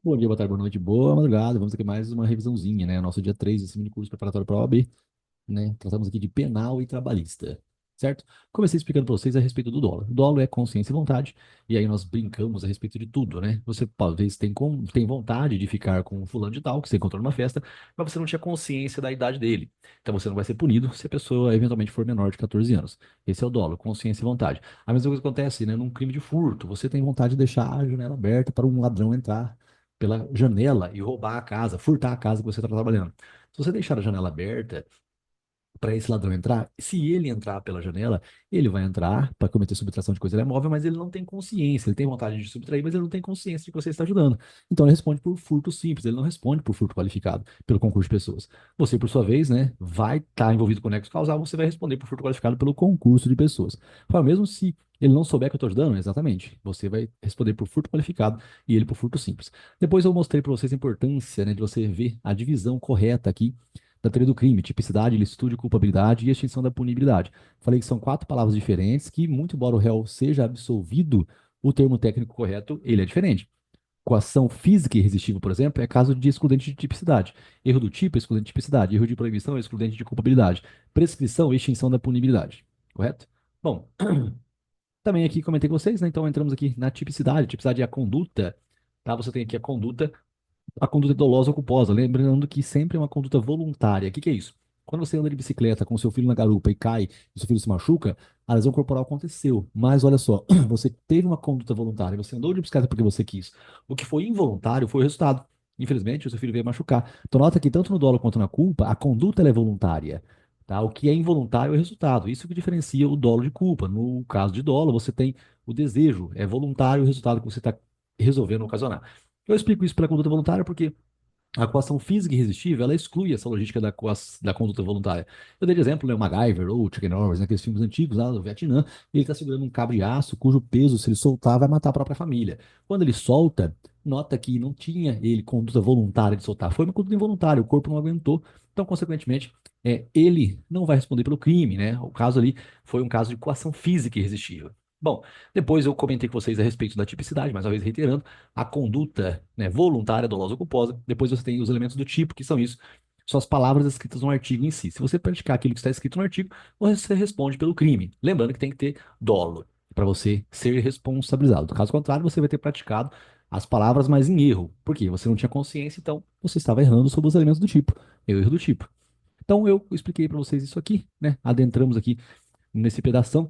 Bom dia, boa tarde, boa noite, boa madrugada. Vamos aqui mais uma revisãozinha, né? Nosso dia 3 desse mini curso preparatório para a OAB, né? Tratamos aqui de penal e trabalhista, certo? Comecei explicando para vocês a respeito do dolo. O dolo é consciência e vontade, e aí nós brincamos a respeito de tudo, né? Você talvez tem vontade de ficar com um fulano de tal, que você encontrou numa festa, mas você não tinha consciência da idade dele. Então você não vai ser punido se a pessoa eventualmente for menor de 14 anos. Esse é o dolo, consciência e vontade. A mesma coisa acontece, né? Num crime de furto. Você tem vontade de deixar a janela aberta para um ladrão entrar pela janela e roubar a casa, furtar a casa que você está trabalhando. Se você deixar a janela aberta, para esse ladrão entrar, se ele entrar pela janela, ele vai entrar para cometer subtração de coisa móvel, mas ele não tem consciência, ele tem vontade de subtrair, mas ele não tem consciência de que você está ajudando. Então ele responde por furto simples, ele não responde por furto qualificado, pelo concurso de pessoas. Você, por sua vez, né, vai estar envolvido com o nexo causal, você vai responder por furto qualificado pelo concurso de pessoas. Fala, mesmo se ele não souber que eu estou ajudando, exatamente, você vai responder por furto qualificado e ele por furto simples. Depois eu mostrei para vocês a importância, né, de você ver a divisão correta aqui da teoria do crime, tipicidade, ilicitude, culpabilidade e extinção da punibilidade. Falei que são quatro palavras diferentes que, muito embora o réu seja absolvido, o termo técnico correto, ele é diferente. Coação física irresistível, por exemplo, é caso de excludente de tipicidade. Erro do tipo é excludente de tipicidade. Erro de proibição é excludente de culpabilidade. Prescrição é extinção da punibilidade. Correto? Bom, também aqui comentei com vocês, né? Então entramos aqui na tipicidade. Tipicidade é a conduta, tá? Você tem aqui a conduta dolosa ou culposa, lembrando que sempre é uma conduta voluntária. O que que é isso? Quando você anda de bicicleta com seu filho na garupa e cai e seu filho se machuca, a lesão corporal aconteceu. Mas olha só, você teve uma conduta voluntária, você andou de bicicleta porque você quis. O que foi involuntário foi o resultado. Infelizmente, o seu filho veio machucar. Então, nota que tanto no dolo quanto na culpa, a conduta ela é voluntária. Tá? O que é involuntário é o resultado. Isso que diferencia o dolo de culpa. No caso de dolo, você tem o desejo, é voluntário o resultado que você está resolvendo ocasionar. Eu explico isso pela conduta voluntária porque a coação física irresistível, ela exclui essa logística da conduta voluntária. Eu dei de exemplo, né, o MacGyver ou o Chuck Norris, né, aqueles filmes antigos lá do Vietnã, e ele está segurando um cabo de aço cujo peso, se ele soltar, vai matar a própria família. Quando ele solta, nota que não tinha ele conduta voluntária de soltar, foi uma conduta involuntária, o corpo não aguentou. Então, consequentemente, ele não vai responder pelo crime, né? O caso ali foi um caso de coação física irresistível. Bom, depois eu comentei com vocês a respeito da tipicidade, mais uma vez reiterando, a conduta, né, voluntária, dolosa ou culposa. Depois você tem os elementos do tipo, que são isso. São as palavras escritas no artigo em si. Se você praticar aquilo que está escrito no artigo, você responde pelo crime. Lembrando que tem que ter dolo para você ser responsabilizado. Caso contrário, você vai ter praticado as palavras, mas em erro. Por quê? Você não tinha consciência, então você estava errando sobre os elementos do tipo. Erro do tipo. Então eu expliquei para vocês isso aqui, né? Adentramos aqui nesse pedaço.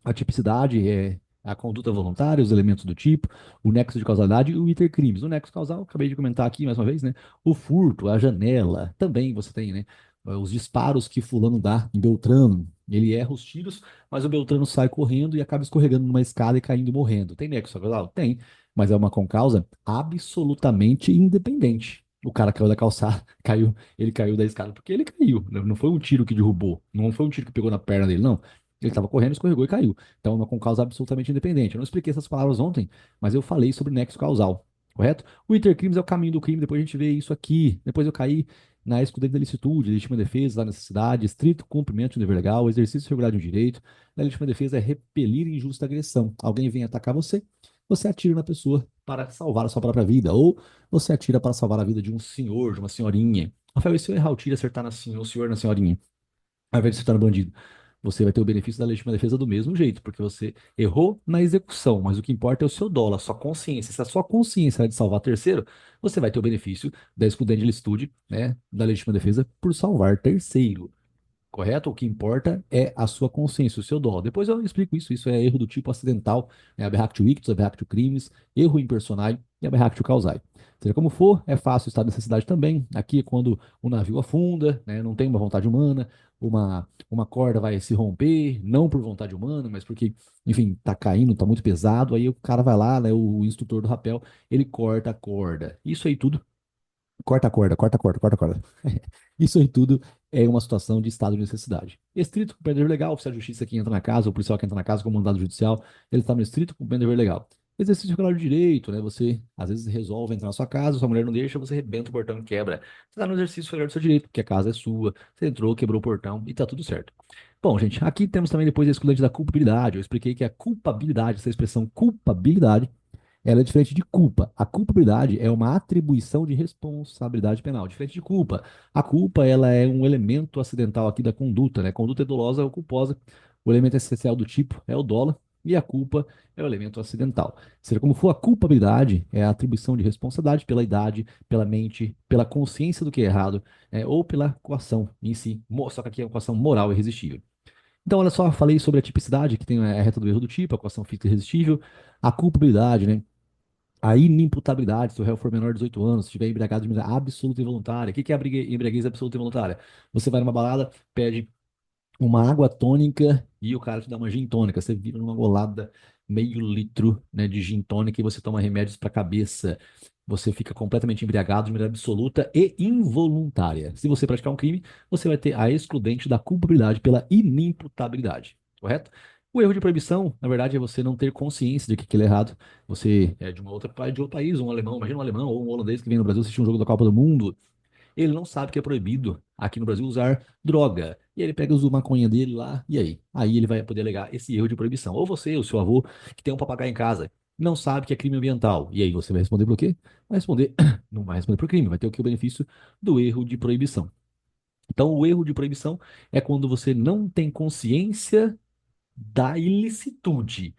A tipicidade é a conduta voluntária, os elementos do tipo, o nexo de causalidade e o intercrimes. O nexo causal, acabei de comentar aqui mais uma vez, né? O furto, a janela, também você tem, né? Os disparos que fulano dá em Beltrano. Ele erra os tiros, mas o Beltrano sai correndo e acaba escorregando numa escada e caindo e morrendo. Tem nexo causal? Tem, mas é uma concausa absolutamente independente. O cara caiu da calçada, caiu, ele caiu da escada porque ele caiu. Não foi um tiro que derrubou, não foi um tiro que pegou na perna dele, não. Ele estava correndo, escorregou e caiu. Então, é uma com causa absolutamente independente. Eu não expliquei essas palavras ontem, mas eu falei sobre nexo causal, correto? O intercrimes é o caminho do crime, depois a gente vê isso aqui. Depois eu caí na excludente da licitude, legítima defesa, da necessidade, estrito cumprimento de um dever legal, exercício regular de um direito. Na legítima defesa é repelir injusta agressão. Alguém vem atacar você, você atira na pessoa para salvar a sua própria vida, ou você atira para salvar a vida de um senhor, de uma senhorinha. Rafael, e se eu errar o tiro e acertar na senhor, o senhor na senhorinha? Ao invés de acertar no bandido, você vai ter o benefício da legítima defesa do mesmo jeito, porque você errou na execução, mas o que importa é o seu dolo, a sua consciência. Se a sua consciência é de salvar terceiro, você vai ter o benefício da excludente de licitude, né, da legítima defesa por salvar terceiro. Correto? O que importa é a sua consciência, o seu dolo. Depois eu explico isso. Isso é erro do tipo acidental, né? Aberractio ictus, aberractio crimes, erro impersonal e aberractio causae. Seja como for, é fácil estar de necessidade também. Aqui é quando o navio afunda, né? Não tem uma vontade humana, uma corda vai se romper, não por vontade humana, mas porque, enfim, tá caindo, tá muito pesado. Aí o cara vai lá, né? O instrutor do rapel, ele corta a corda. Isso aí tudo. Corta a corda, corta a corda, corta a corda. Isso aí tudo é uma situação de estado de necessidade. Estrito cumprimento legal, o oficial de justiça que entra na casa, o policial que entra na casa com mandado judicial, ele está no estrito cumprimento legal. Exercício regular de direito, né? Você às vezes resolve entrar na sua casa, sua mulher não deixa, você rebenta o portão e quebra. Você está no exercício regular do seu direito, porque a casa é sua, você entrou, quebrou o portão e tá tudo certo. Bom, gente, aqui temos também depois a excludente da culpabilidade. Eu expliquei que a culpabilidade, essa expressão culpabilidade, Ela é diferente de culpa. A culpabilidade é uma atribuição de responsabilidade penal, diferente de culpa. A culpa, ela é um elemento acidental aqui da conduta, né? Conduta é dolosa ou culposa. O elemento essencial do tipo é o dolo e a culpa é o elemento acidental. Seja como for, a culpabilidade é a atribuição de responsabilidade pela idade, pela mente, pela consciência do que é errado, ou pela coação em si. Só que aqui é uma coação moral irresistível. Então, olha só, falei sobre a tipicidade, que tem a reta do erro do tipo, a coação física irresistível, a culpabilidade, né? A inimputabilidade, se o réu for menor de 18 anos, se estiver embriagado de maneira absoluta e voluntária. O que que é a embriaguez absoluta e voluntária? Você vai numa balada, pede uma água tônica e o cara te dá uma gin tônica. Você vira numa golada meio litro, né, de gin tônica e você toma remédios para cabeça. Você fica completamente embriagado de maneira absoluta e involuntária. Se você praticar um crime, você vai ter a excludente da culpabilidade pela inimputabilidade, correto? O erro de proibição, na verdade, é você não ter consciência de que aquilo é errado. Você é de outro país, um alemão, imagina um alemão ou um holandês que vem no Brasil assistir um jogo da Copa do Mundo, ele não sabe que é proibido aqui no Brasil usar droga. E ele pega o maconha dele lá, e aí? Aí ele vai poder alegar esse erro de proibição. Ou você, o seu avô, que tem um papagaio em casa, não sabe que é crime ambiental. E aí você vai responder por quê? Vai responder, não vai responder por crime, vai ter o que? O benefício do erro de proibição. Então, o erro de proibição é quando você não tem consciência da ilicitude.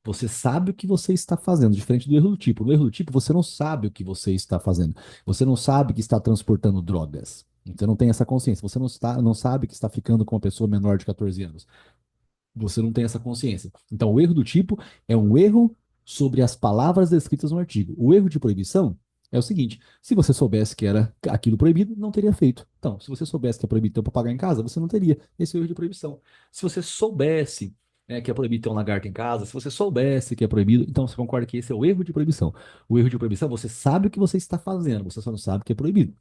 Você sabe o que você está fazendo, diferente do erro do tipo. No erro do tipo, você não sabe o que você está fazendo. Você não sabe que está transportando drogas. Você não tem essa consciência. Você não sabe que está ficando com uma pessoa menor de 14 anos. Você não tem essa consciência. Então, o erro do tipo é um erro sobre as palavras descritas no artigo. O erro de proibição é o seguinte: se você soubesse que era aquilo proibido, não teria feito. Então, se você soubesse que é proibido ter um papagaio em casa, você não teria. Esse é o erro de proibição. Se você soubesse, que é proibido ter um lagarto em casa, se você soubesse que é proibido, então você concorda que esse é o erro de proibição. O erro de proibição, você sabe o que você está fazendo, você só não sabe que é proibido.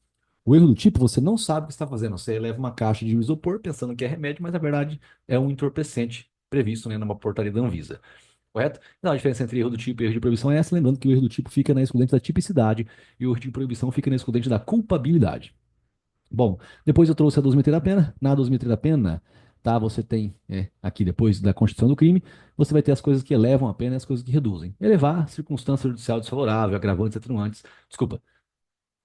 O erro do tipo, você não sabe o que está fazendo. Você leva uma caixa de isopor pensando que é remédio, mas na verdade é um entorpecente previsto, né, numa portaria da Anvisa. Correto? Então, a diferença entre erro do tipo e erro de proibição é essa, lembrando que o erro do tipo fica na excludente da tipicidade e o erro de proibição fica na excludente da culpabilidade. Bom, depois eu trouxe a dosimetria da pena. Na dosimetria da pena, tá? Você tem aqui, depois da constituição do crime, você vai ter as coisas que elevam a pena e as coisas que reduzem. Elevar, circunstância judicial desfavorável, agravantes e atenuantes. Desculpa,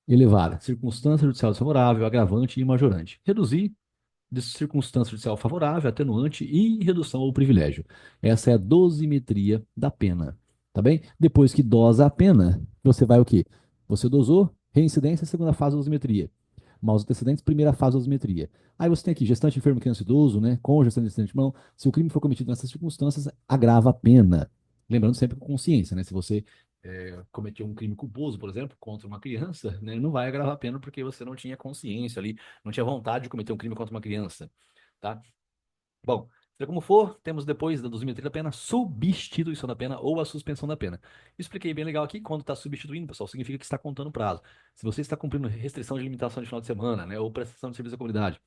elevar, circunstância judicial desfavorável, agravante e majorante. Reduzir, de circunstância judicial favorável, atenuante e redução ao privilégio. Essa é a dosimetria da pena, tá bem? Depois que dosa a pena, você vai o quê? Você dosou, reincidência, segunda fase da dosimetria. Maus antecedentes, primeira fase da dosimetria. Aí você tem aqui gestante, enfermo, criança e idoso, né? Com gestante, de mão. Se o crime for cometido nessas circunstâncias, agrava a pena. Lembrando sempre com consciência, né? Se você cometeu um crime culposo, por exemplo, contra uma criança, né? Não vai agravar a pena porque você não tinha consciência ali, não tinha vontade de cometer um crime contra uma criança, tá? Bom, seja como for, temos depois da dosimetria da pena, substituição da pena ou a suspensão da pena. Expliquei bem legal aqui, quando está substituindo, pessoal, significa que está contando prazo. Se você está cumprindo restrição de limitação de final de semana, né, ou prestação de serviço à comunidade,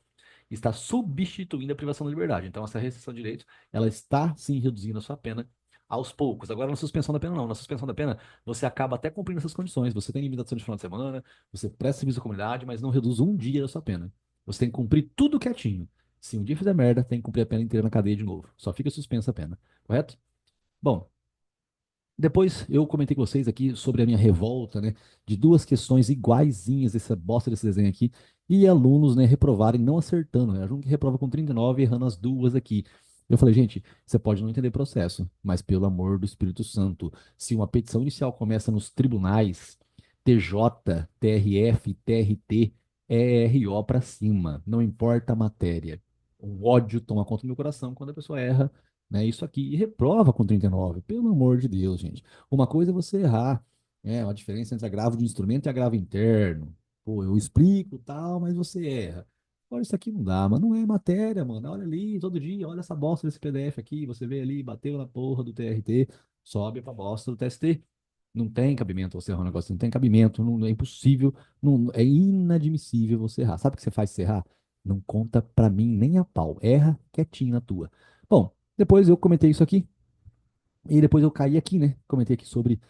está substituindo a privação da liberdade. Então, essa restrição de direitos, ela está sim reduzindo a sua pena aos poucos. Agora, na suspensão da pena, não. Na suspensão da pena, você acaba até cumprindo essas condições. Você tem limitação de final de semana, você presta serviço à comunidade, mas não reduz um dia da sua pena. Você tem que cumprir tudo quietinho. Se um dia fizer merda, tem que cumprir a pena inteira na cadeia de novo. Só fica suspensa a pena. Correto? Bom, depois eu comentei com vocês aqui sobre a minha revolta, né, de duas questões iguaizinhas, essa bosta desse desenho aqui, e alunos, né, reprovarem não acertando, né? Aluno que reprova com 39 errando as duas aqui. Eu falei, gente, você pode não entender o processo, mas pelo amor do Espírito Santo, se uma petição inicial começa nos tribunais, TJ, TRF, TRT, é RO pra cima, não importa a matéria. O ódio toma conta do meu coração quando a pessoa erra, né, isso aqui e reprova com 39. Pelo amor de Deus, gente. Uma coisa é você errar, a diferença entre agravo de instrumento e agravo interno. Pô, eu explico tal, mas você erra. Olha, isso aqui não dá, mas não é matéria, mano. Olha ali, todo dia, olha essa bosta desse PDF aqui, você vê ali, bateu na porra do TRT, sobe pra bosta do TST. Não tem cabimento você errar um negócio, não tem cabimento, não, é impossível, não, é inadmissível você errar. Sabe o que você faz se errar? Não conta pra mim nem a pau. Erra quietinho na tua. Bom, depois eu comentei isso aqui, e depois eu caí aqui, né? Comentei aqui sobre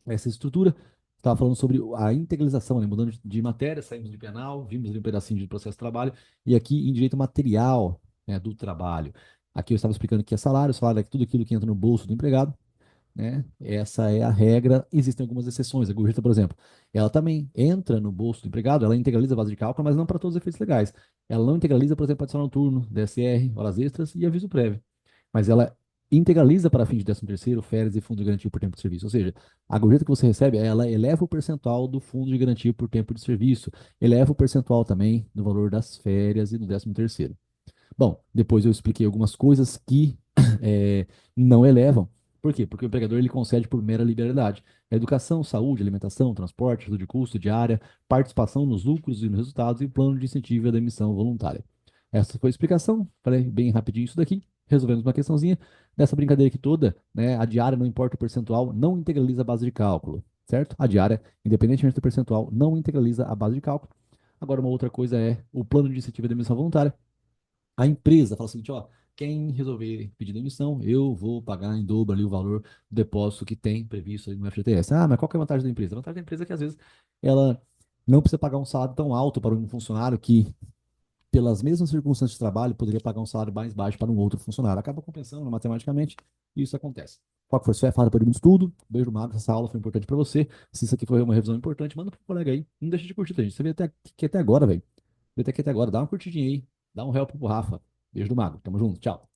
essa estrutura. Estava falando sobre a integralização, né? Mudando de matéria, saímos de penal, vimos ali um pedacinho de processo de trabalho, e aqui em direito material, né, do trabalho. Aqui eu estava explicando que é salário é tudo aquilo que entra no bolso do empregado, né? Essa é a regra. Existem algumas exceções. A gorjeta, por exemplo, ela também entra no bolso do empregado, ela integraliza a base de cálculo, mas não para todos os efeitos legais. Ela não integraliza, por exemplo, adicional noturno, DSR, horas extras e aviso prévio. Mas ela integraliza para fins de 13º, férias e fundo de garantia por tempo de serviço. Ou seja, a gorjeta que você recebe, ela eleva o percentual do fundo de garantia por tempo de serviço, eleva o percentual também do valor das férias e do 13º. Bom, depois eu expliquei algumas coisas que não elevam. Por quê? Porque o empregador ele concede por mera liberalidade. Educação, saúde, alimentação, transporte, ajuda de custo, diária, participação nos lucros e nos resultados e plano de incentivo à demissão voluntária. Essa foi a explicação. Falei bem rapidinho isso daqui. Resolvemos uma questãozinha. Nessa brincadeira aqui toda, né, a diária, não importa o percentual, não integraliza a base de cálculo, certo? A diária, independentemente do percentual, não integraliza a base de cálculo. Agora, uma outra coisa é o plano de incentivo à demissão voluntária. A empresa fala o seguinte, ó, quem resolver pedir demissão, eu vou pagar em dobro ali o valor do depósito que tem previsto ali no FGTS. Ah, mas qual que é a vantagem da empresa? A vantagem da empresa é que às vezes ela não precisa pagar um salário tão alto para um funcionário que, pelas mesmas circunstâncias de trabalho, poderia pagar um salário mais baixo para um outro funcionário. Acaba compensando matematicamente e isso acontece. Qual que foi a sua fala para o estudo? Beijo, Magro. Essa aula foi importante para você. Se isso aqui foi uma revisão importante, manda pro colega aí. Não deixa de curtir, tá, gente. Você veio até aqui até agora, velho. Veio até aqui até agora. Dá uma curtidinha aí. Dá um help pro Rafa. Beijo do Mago. Tamo junto. Tchau.